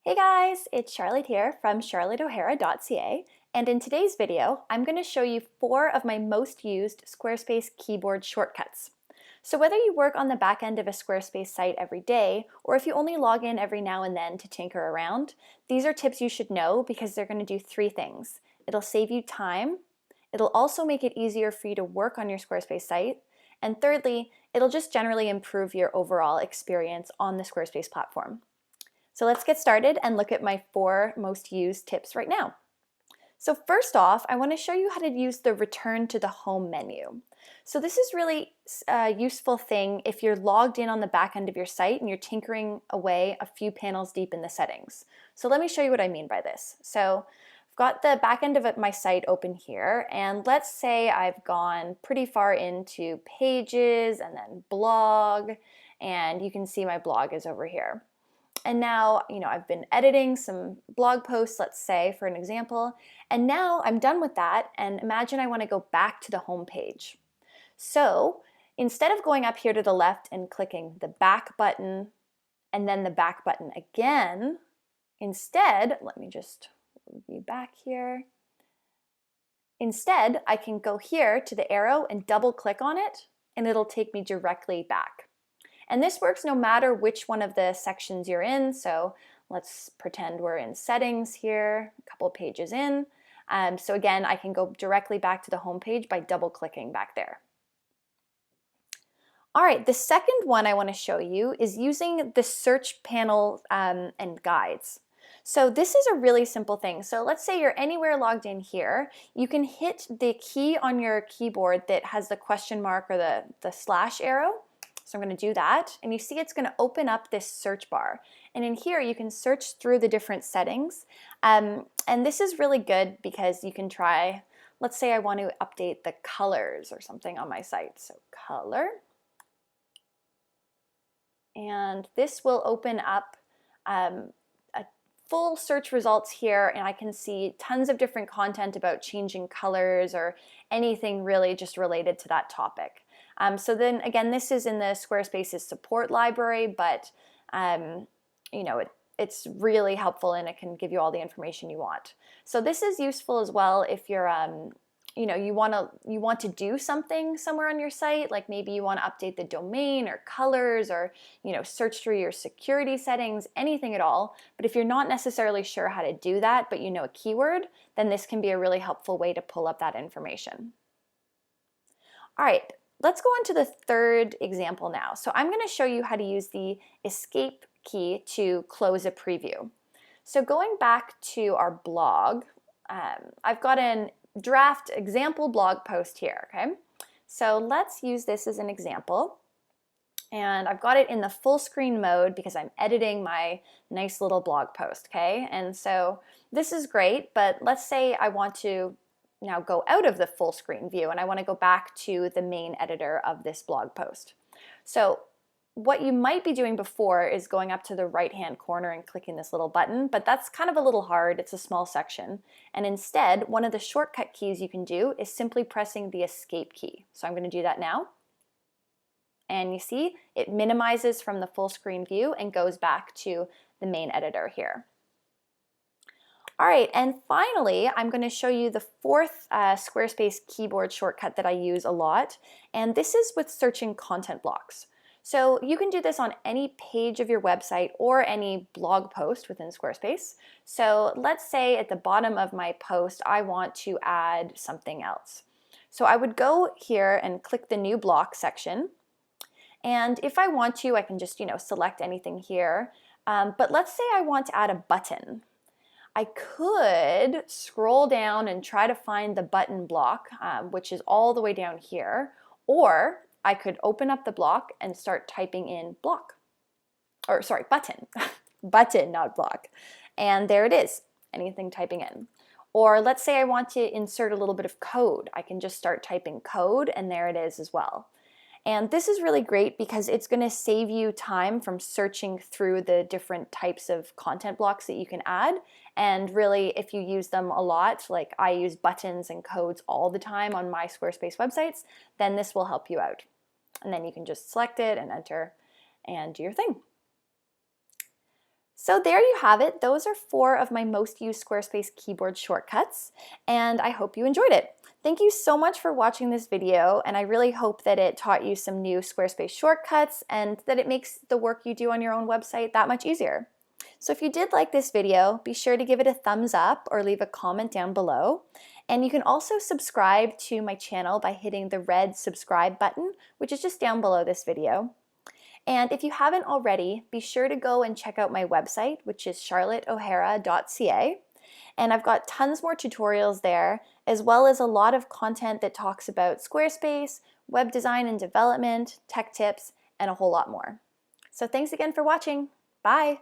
Hey guys, it's Charlotte here from charlotteohara.ca, and in today's video, I'm going to show you 4 of my most used Squarespace keyboard shortcuts. So whether you work on the back end of a Squarespace site every day, or if you only log in every now and then to tinker around, these are tips you should know because they're going to do 3 things. It'll save you time, it'll also make it easier for you to work on your Squarespace site, and thirdly, it'll just generally improve your overall experience on the Squarespace platform. So let's get started and look at my 4 most used tips right now. So first off, I want to show you how to use the return to the home menu. So this is really a useful thing if you're logged in on the back end of your site and you're tinkering away a few panels deep in the settings. So let me show you what I mean by this. So I've got the back end of my site open here, and let's say I've gone pretty far into pages and then blog, and you can see my blog is over here. And now, I've been editing some blog posts, let's say, for an example, and now I'm done with that, and imagine I want to go back to the home page. So instead of going up here to the left and clicking the back button and then the back button again, instead, let me just be back here. Instead, I can go here to the arrow and double click on it, and it'll take me directly back. And this works no matter which one of the sections you're in. So let's pretend we're in settings here, a couple of pages in. So again, I can go directly back to the home page by double clicking back there. All right, the second one I want to show you is using the search panel and guides. So this is a really simple thing. So let's say you're anywhere logged in here. You can hit the key on your keyboard that has the question mark or the slash arrow. So I'm going to do that, and you see it's going to open up this search bar. And in here you can search through the different settings. And this is really good because you can try, let's say I want to update the colors or something on my site. So color. And this will open up a full search results here, and I can see tons of different content about changing colors or anything really just related to that topic. So then again, this is in the Squarespace's support library, but it's really helpful and it can give you all the information you want. So this is useful as well if you're you want to do something somewhere on your site, like maybe you want to update the domain or colors or search through your security settings, anything at all. But if you're not necessarily sure how to do that, but you know a keyword, then this can be a really helpful way to pull up that information. All right. Let's go on to the third example now. So I'm going to show you how to use the escape key to close a preview. So going back to our blog, I've got a draft example blog post here, okay? So let's use this as an example. And I've got it in the full screen mode because I'm editing my nice little blog post, okay? And so this is great, but let's say I want to now go out of the full screen view and I want to go back to the main editor of this blog post. So what you might be doing before is going up to the right hand corner and clicking this little button, but that's kind of a little hard. It's a small section. And instead, one of the shortcut keys you can do is simply pressing the escape key. So I'm going to do that now. And you see it minimizes from the full screen view and goes back to the main editor here. All right, and finally, I'm going to show you the fourth Squarespace keyboard shortcut that I use a lot, and this is with searching content blocks. So you can do this on any page of your website or any blog post within Squarespace. So let's say at the bottom of my post, I want to add something else. So I would go here and click the new block section, and if I want to, I can just select anything here. But let's say I want to add a button. I could scroll down and try to find the button block, which is all the way down here, or I could open up the block and start typing in button, button, not block. And there it is, anything typing in. Or let's say I want to insert a little bit of code. I can just start typing code and there it is as well. And this is really great because it's going to save you time from searching through the different types of content blocks that you can add. And really, if you use them a lot, like I use buttons and codes all the time on my Squarespace websites, then this will help you out. And then you can just select it and enter and do your thing. So there you have it. Those are 4 of my most used Squarespace keyboard shortcuts, and I hope you enjoyed it. Thank you so much for watching this video, and I really hope that it taught you some new Squarespace shortcuts and that it makes the work you do on your own website that much easier. So if you did like this video, be sure to give it a thumbs up or leave a comment down below. And you can also subscribe to my channel by hitting the red subscribe button, which is just down below this video. And if you haven't already, be sure to go and check out my website, which is charlotteohara.ca. And I've got tons more tutorials there, as well as a lot of content that talks about Squarespace, web design and development, tech tips, and a whole lot more. So thanks again for watching. Bye!